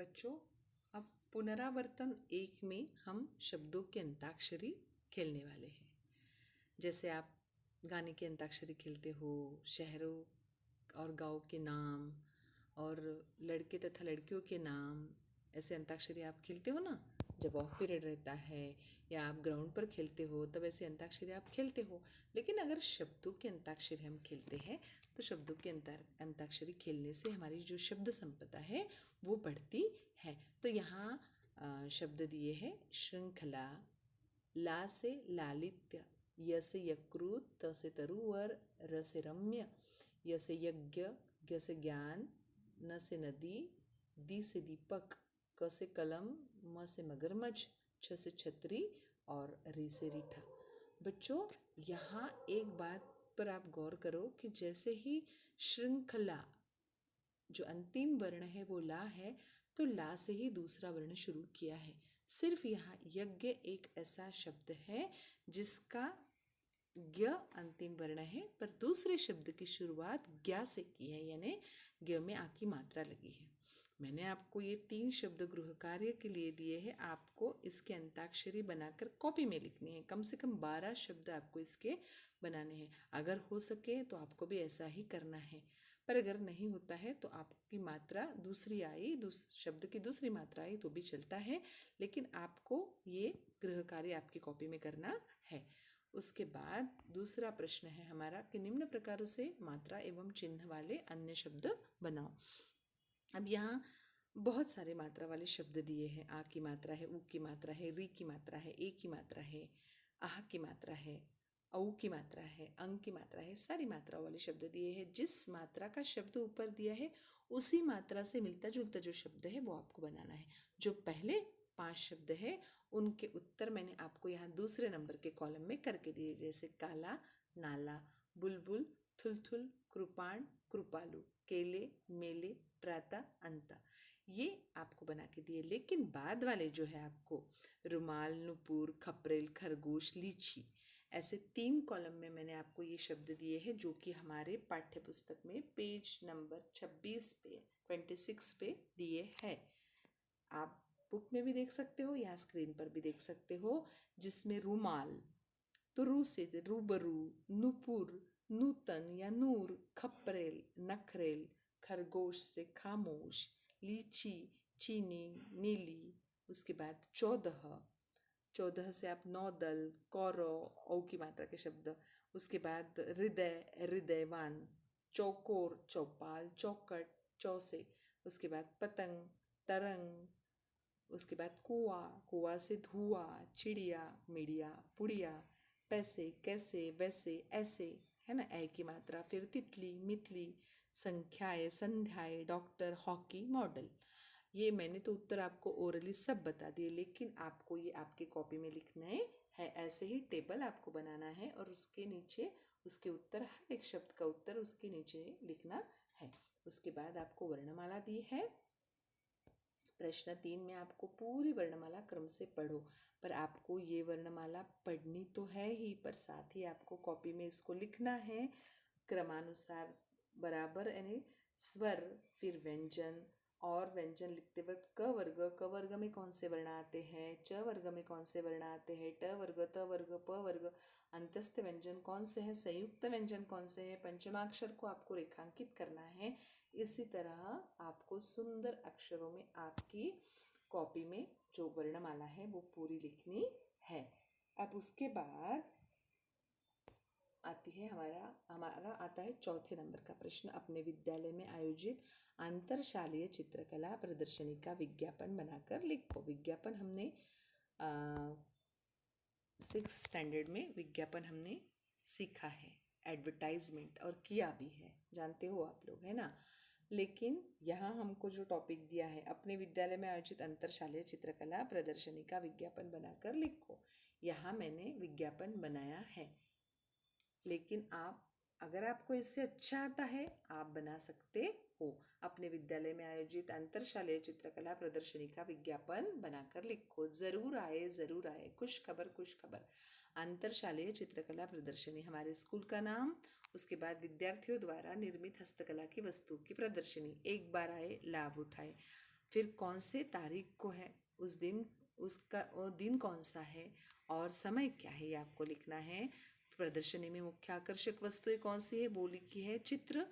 बच्चों, अब पुनरावर्तन 1 में हम शब्दों की अंताक्षरी खेलने वाले हैं। जैसे आप गाने की अंताक्षरी खेलते हो, शहरों और गाँव के नाम और लड़के तथा लड़कियों के नाम, ऐसे अंताक्षरी आप खेलते हो ना। जब ऑफ पीरियड रहता है या आप ग्राउंड पर खेलते हो तब ऐसे अंताक्षरी आप खेलते हो। लेकिन अगर शब्दों की अंताक्षरी हम खेलते हैं तो शब्दों की अंताक्षरी खेलने से हमारी जो शब्द संपदा है वो बढ़ती है। तो यहाँ शब्द दिए हैं श्रृंखला, ला से लालित्य, य से यकृत, त से तरुवर, र से रम्य, य से यज्ञ, ग से ज्ञान, न से नदी, दी से दीपक, क से कलम, म से मगरमच्छ, छ से छतरी और री से रीठा। बच्चों, यहाँ एक बात पर आप गौर करो कि जैसे ही श्रृंखला जो अंतिम वर्ण है वो ला है, तो ला से ही दूसरा वर्ण शुरू किया है। सिर्फ यहाँ यज्ञ एक ऐसा शब्द है जिसका ज्ञ अंतिम वर्ण है, पर दूसरे शब्द की शुरुआत ज्ञ से की है, यानी ज्ञ में आ की मात्रा लगी है। मैंने आपको ये 3 शब्द गृह कार्य के लिए दिए हैं। आपको इसके अंताक्षरी बनाकर कॉपी में लिखनी है। कम से कम 12 शब्द आपको इसके बनाने हैं। अगर हो सके तो आपको भी ऐसा ही करना है, पर अगर नहीं होता है तो आपकी मात्रा दूसरी आई, शब्द की दूसरी मात्रा आई तो भी चलता है, लेकिन आपको ये गृह कार्य आपकी कॉपी में करना है। उसके बाद दूसरा प्रश्न है हमारा कि निम्न प्रकारों से मात्रा एवं चिन्ह वाले अन्य शब्द बनाओ। अब यहाँ बहुत सारे मात्रा वाले शब्द दिए हैं। आ की मात्रा है, ऊ की मात्रा है, री की मात्रा है, ए की मात्रा है, आह की मात्रा है, औ की मात्रा है, अंग की मात्रा है। सारी मात्रा वाले शब्द दिए हैं। जिस मात्रा का शब्द ऊपर दिया है उसी मात्रा से मिलता जुलता जो शब्द है वो आपको बनाना है। जो पहले 5 शब्द है उनके उत्तर मैंने आपको यहाँ दूसरे नंबर के कॉलम में करके दिए, जैसे काला, नाला, बुलबुल, थुलथुल, कृपाण, कृपालु, केले, मेले, प्रातः, अंता, ये आपको बना के दिए। लेकिन बाद वाले जो है आपको रुमाल, नुपुर, खपरेल, खरगोश, लीची, ऐसे 3 कॉलम में मैंने आपको ये शब्द दिए हैं जो कि हमारे पाठ्य पुस्तक में पेज नंबर 26 पे 26 पे दिए हैं। आप बुक में भी देख सकते हो या स्क्रीन पर भी देख सकते हो, जिसमें रुमाल तो रू से रूबरू, नुपुर, नूतन या नूर, खपरेल, नखरेल, खरगोश से खामोश, लीची, चीनी, नीली। उसके बाद 14 से आप नौदल, कौरव, औ की मात्रा के शब्द। उसके बाद हृदय, हृदयवान, चौकोर, चौपाल, चौकट, चौ से। उसके बाद पतंग, तरंग। उसके बाद कुआं, कुआं से धुआं, चिड़िया, मिड़िया, पुड़िया, पैसे, कैसे, वैसे, ऐसे, है ना, ऐ की मात्रा। फिर तितली, मितली, संख्याएं, संध्याएं, डॉक्टर, हॉकी, मॉडल। ये मैंने तो उत्तर आपको ओरली सब बता दिए, लेकिन आपको ये आपकी कॉपी में लिखना है। ऐसे ही टेबल आपको बनाना है और उसके नीचे उसके उत्तर, हर एक शब्द का उत्तर उसके नीचे लिखना है। उसके बाद आपको वर्णमाला दी है। प्रश्न 3 में आपको पूरी वर्णमाला क्रम से पढ़ो, पर आपको ये वर्णमाला पढ़नी तो है ही, पर साथ ही आपको कॉपी में इसको लिखना है क्रमानुसार बराबर, यानी स्वर, फिर व्यंजन, और व्यंजन लिखते वक्त क वर्ग में कौन से वर्ण आते हैं, च वर्ग में कौन से वर्ण आते हैं, ट वर्ग, त वर्ग, प वर्ग, अंतस्थ व्यंजन कौन से हैं, संयुक्त व्यंजन कौन से हैं, पंचमाक्षर को आपको रेखांकित करना है। इसी तरह आपको सुंदर अक्षरों में आपकी कॉपी में जो वर्णमाला है वो पूरी लिखनी है। अब उसके बाद आती है हमारा आता है चौथे नंबर का प्रश्न। अपने विद्यालय में आयोजित अंतरशालीय चित्रकला प्रदर्शनी का विज्ञापन बनाकर लिखो। विज्ञापन हमने 6th स्टैंडर्ड में विज्ञापन हमने सीखा है, एडवर्टाइजमेंट, और किया भी है, जानते हो आप लोग, है ना। लेकिन यहाँ हमको जो टॉपिक दिया है, अपने विद्यालय में आयोजित अंतरशालीय चित्रकला प्रदर्शनी का विज्ञापन बनाकर लिखो। यहाँ मैंने विज्ञापन बनाया है, लेकिन आप, अगर आपको इससे अच्छा आता है आप बना सकते हो। अपने विद्यालय में आयोजित अंतरशालीय चित्रकला प्रदर्शनी का विज्ञापन बनाकर लिखो। जरूर आए, जरूर आए, खुश खबर, खुश खबर। अंतरशालीय चित्रकला प्रदर्शनी हमारे स्कूल का नाम। उसके बाद विद्यार्थियों द्वारा निर्मित हस्तकला की वस्तुओं की प्रदर्शनी। एक बार आए, लाभ उठाए। फिर कौन से तारीख को है, उस दिन उसका वो दिन कौन सा है और समय क्या है, ये आपको लिखना है। प्रदर्शनी में मुख्य आकर्षक वस्तुएं कौन सी है वो लिखी है। चित्र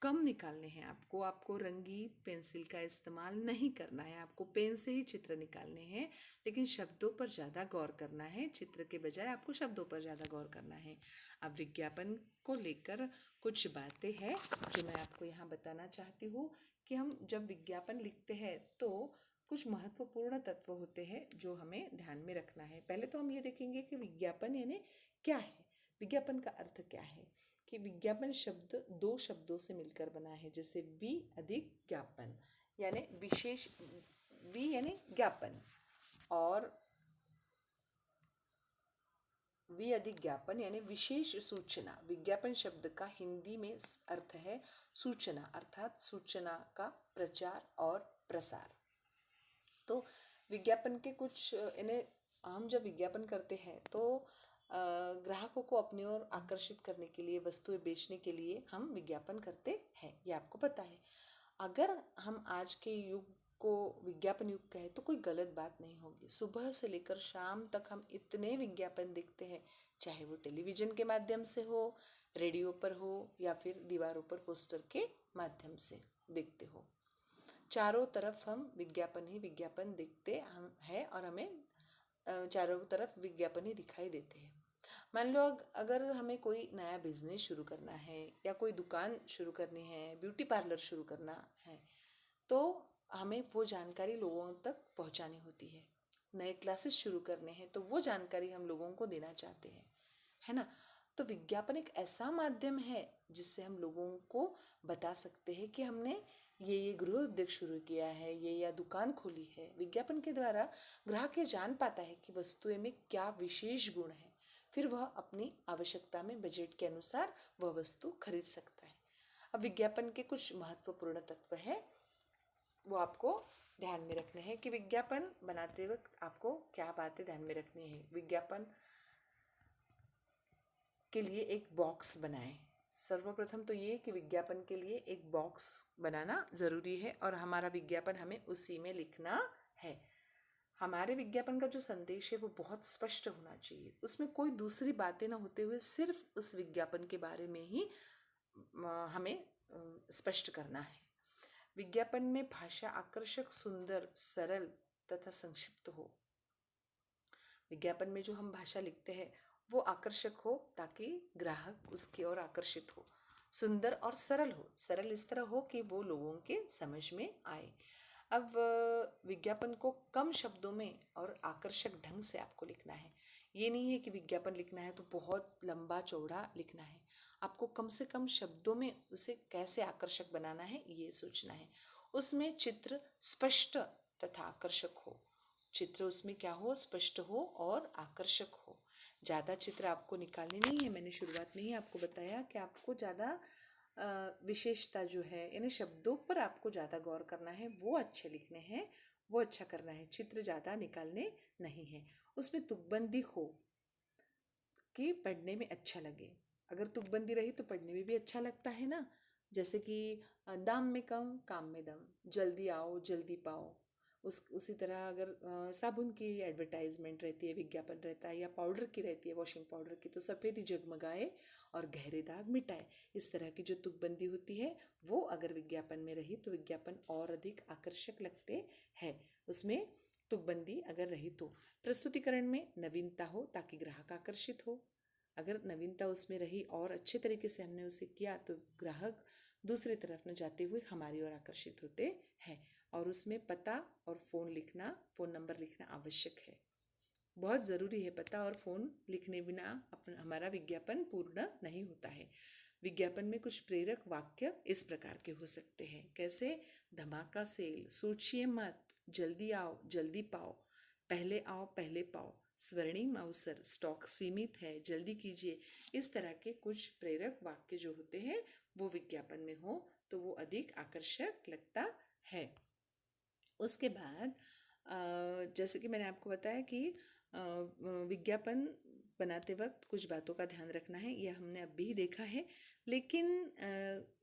कम निकालने हैं आपको, आपको रंगी पेंसिल का इस्तेमाल नहीं करना है, आपको पेन से ही चित्र निकालने हैं, लेकिन शब्दों पर ज़्यादा गौर करना है, चित्र के बजाय आपको शब्दों पर ज़्यादा गौर करना है। अब विज्ञापन को लेकर कुछ बातें हैं जो मैं आपको यहाँ बताना चाहती हूँ कि हम जब विज्ञापन लिखते हैं तो कुछ महत्वपूर्ण तत्व होते हैं जो हमें ध्यान में रखना है। पहले तो हम ये देखेंगे कि विज्ञापन यानी क्या है। विज्ञापन का अर्थ क्या है कि विज्ञापन शब्द दो शब्दों से मिलकर बना है, जैसे वि अधिक ज्ञापन यानी विशेष, वि यानी ज्ञापन और वि अधिक ज्ञापन यानी विशेष सूचना। विज्ञापन शब्द का हिंदी में अर्थ है सूचना, अर्थात सूचना का प्रचार और प्रसार। तो विज्ञापन के कुछ इन्हें हम जब विज्ञापन करते हैं तो ग्राहकों को अपनी ओर आकर्षित करने के लिए, वस्तुएं बेचने के लिए हम विज्ञापन करते हैं, ये आपको पता है। अगर हम आज के युग को विज्ञापन युग कहें तो कोई गलत बात नहीं होगी। सुबह से लेकर शाम तक हम इतने विज्ञापन देखते हैं, चाहे वो टेलीविज़न के माध्यम से हो, रेडियो पर हो या फिर दीवारों पर पोस्टर के माध्यम से देखते हो। चारों तरफ हम विज्ञापन ही विज्ञापन देखते हम हैं और हमें चारों तरफ विज्ञापन ही दिखाई देते हैं। मान लो अगर हमें कोई नया बिजनेस शुरू करना है या कोई दुकान शुरू करनी है, ब्यूटी पार्लर शुरू करना है, तो हमें वो जानकारी लोगों तक पहुंचानी होती है। नए क्लासेस शुरू करने हैं तो वो जानकारी हम लोगों को देना चाहते हैं, है ना। तो विज्ञापन एक ऐसा माध्यम है जिससे हम लोगों को बता सकते हैं कि हमने ये गृह उद्योग शुरू किया है, ये या दुकान खोली है। विज्ञापन के द्वारा ग्राहक ये जान पाता है कि वस्तुएं में क्या विशेष गुण है, फिर वह अपनी आवश्यकता में बजट के अनुसार वह वस्तु खरीद सकता है। अब विज्ञापन के कुछ महत्वपूर्ण तत्व हैं, वो आपको ध्यान में रखने हैं कि विज्ञापन बनाते वक्त आपको क्या बातें ध्यान में रखनी है। विज्ञापन के लिए एक बॉक्स बनाएं। सर्वप्रथम तो ये कि विज्ञापन के लिए एक बॉक्स बनाना ज़रूरी है और हमारा विज्ञापन हमें उसी में लिखना है। हमारे विज्ञापन का जो संदेश है वो बहुत स्पष्ट होना चाहिए, उसमें कोई दूसरी बातें ना होते हुए सिर्फ उस विज्ञापन के बारे में ही हमें स्पष्ट करना है। विज्ञापन में भाषा आकर्षक, सुंदर, सरल तथा संक्षिप्त हो। विज्ञापन में जो हम भाषा लिखते हैं वो आकर्षक हो ताकि ग्राहक उसकी ओर आकर्षित हो। सुंदर और सरल हो, सरल इस तरह हो कि वो लोगों के समझ में आए। अब विज्ञापन को कम शब्दों में और आकर्षक ढंग से आपको लिखना है। ये नहीं है कि विज्ञापन लिखना है तो बहुत लंबा चौड़ा लिखना है, आपको कम से कम शब्दों में उसे कैसे आकर्षक बनाना है ये सोचना है। उसमें चित्र स्पष्ट तथा आकर्षक हो, चित्र उसमें क्या हो, स्पष्ट हो और आकर्षक हो। ज़्यादा चित्र आपको निकालने नहीं है, मैंने शुरुआत में ही आपको बताया कि आपको ज़्यादा विशेषता जो है यानी शब्दों पर आपको ज़्यादा गौर करना है, वो अच्छे लिखने हैं, वो अच्छा करना है, चित्र ज़्यादा निकालने नहीं है। उसमें तुकबंदी हो कि पढ़ने में अच्छा लगे। अगर तुकबंदी रही तो पढ़ने में भी अच्छा लगता है ना। जैसे कि दाम में कम काम में दम, जल्दी आओ जल्दी पाओ। उसी तरह अगर साबुन की एडवर्टाइजमेंट रहती है, विज्ञापन रहता है, या पाउडर की रहती है, वॉशिंग पाउडर की, तो सफ़ेदी जगमगाए और गहरे दाग मिटाए। इस तरह की जो तुकबंदी होती है वो अगर विज्ञापन में रही तो विज्ञापन और अधिक आकर्षक लगते हैं। उसमें तुकबंदी अगर रही तो प्रस्तुतिकरण में नवीनता हो ताकि ग्राहक आकर्षित हो। अगर नवीनता उसमें रही और अच्छे तरीके से हमने उसे किया तो ग्राहक दूसरी तरफ न जाते हुए हमारी ओर आकर्षित होते हैं। और उसमें पता और फ़ोन लिखना, फ़ोन नंबर लिखना आवश्यक है, बहुत ज़रूरी है। पता और फ़ोन लिखने बिना अपना हमारा विज्ञापन पूर्ण नहीं होता है। विज्ञापन में कुछ प्रेरक वाक्य इस प्रकार के हो सकते हैं, कैसे, धमाका सेल, सोचिए मत, जल्दी आओ जल्दी पाओ, पहले आओ पहले पाओ, स्वर्णिम अवसर, स्टॉक सीमित है, जल्दी कीजिए। इस तरह के कुछ प्रेरक वाक्य जो होते हैं वो विज्ञापन में हो तो वो अधिक आकर्षक लगता है। उसके बाद जैसे कि मैंने आपको बताया कि विज्ञापन बनाते वक्त कुछ बातों का ध्यान रखना है, यह हमने अब भी देखा है। लेकिन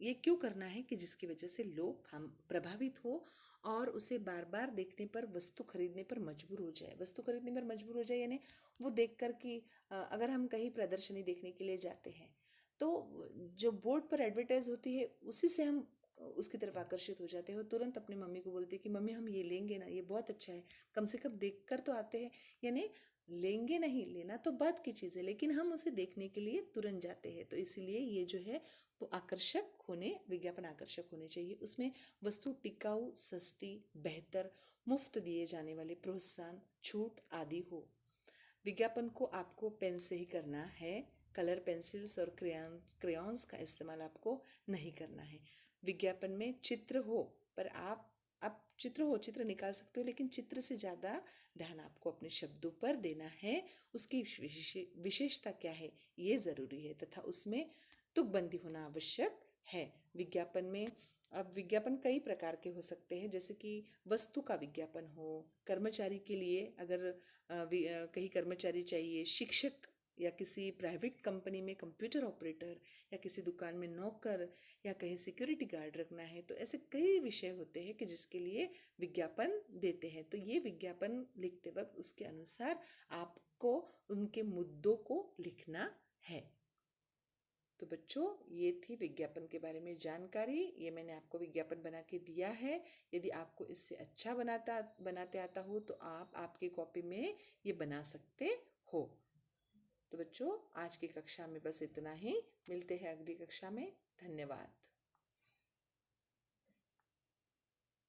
ये क्यों करना है कि जिसकी वजह से लोग हम प्रभावित हो और उसे बार बार देखने पर, वस्तु खरीदने पर मजबूर हो जाए। वस्तु खरीदने पर मजबूर हो जाए यानी वो देखकर कि अगर हम कहीं प्रदर्शनी देखने के लिए जाते हैं तो जो बोर्ड पर एडवर्टाइज होती है उसी से हम उसकी तरफ आकर्षित हो जाते हैं और तुरंत अपनी मम्मी को बोलते हैं कि मम्मी हम ये लेंगे ना, ये बहुत अच्छा है, कम से कम देख कर तो आते हैं। यानी लेंगे नहीं, लेना तो बात की चीज़ है, लेकिन हम उसे देखने के लिए तुरंत जाते हैं। तो इसीलिए ये जो है वो आकर्षक होने, विज्ञापन आकर्षक होने चाहिए। उसमें वस्तु टिकाऊ, सस्ती, बेहतर, मुफ्त दिए जाने वाले प्रोत्साहन, छूट आदि हो। विज्ञापन को आपको पेन से ही करना है, कलर पेंसिल्स और क्रेयॉन्स का इस्तेमाल आपको नहीं करना है। विज्ञापन में चित्र हो, पर आप चित्र निकाल सकते हो, लेकिन चित्र से ज़्यादा ध्यान आपको अपने शब्दों पर देना है। उसकी विशेषता क्या है ये ज़रूरी है, तथा उसमें तुकबंदी होना आवश्यक है। विज्ञापन में अब विज्ञापन कई प्रकार के हो सकते हैं, जैसे कि वस्तु का विज्ञापन हो, कर्मचारी के लिए अगर कहीं कर्मचारी चाहिए, शिक्षक या किसी प्राइवेट कंपनी में कंप्यूटर ऑपरेटर, या किसी दुकान में नौकर, या कहीं सिक्योरिटी गार्ड रखना है, तो ऐसे कई विषय होते हैं कि जिसके लिए विज्ञापन देते हैं। तो ये विज्ञापन लिखते वक्त उसके अनुसार आपको उनके मुद्दों को लिखना है। तो बच्चों, ये थी विज्ञापन के बारे में जानकारी। ये मैंने आपको विज्ञापन बना के दिया है। यदि आपको इससे अच्छा बनाते आता हो तो आप आपकी कॉपी में ये बना सकते हो। तो बच्चों, आज की कक्षा में बस इतना ही। मिलते हैं अगली कक्षा में। धन्यवाद।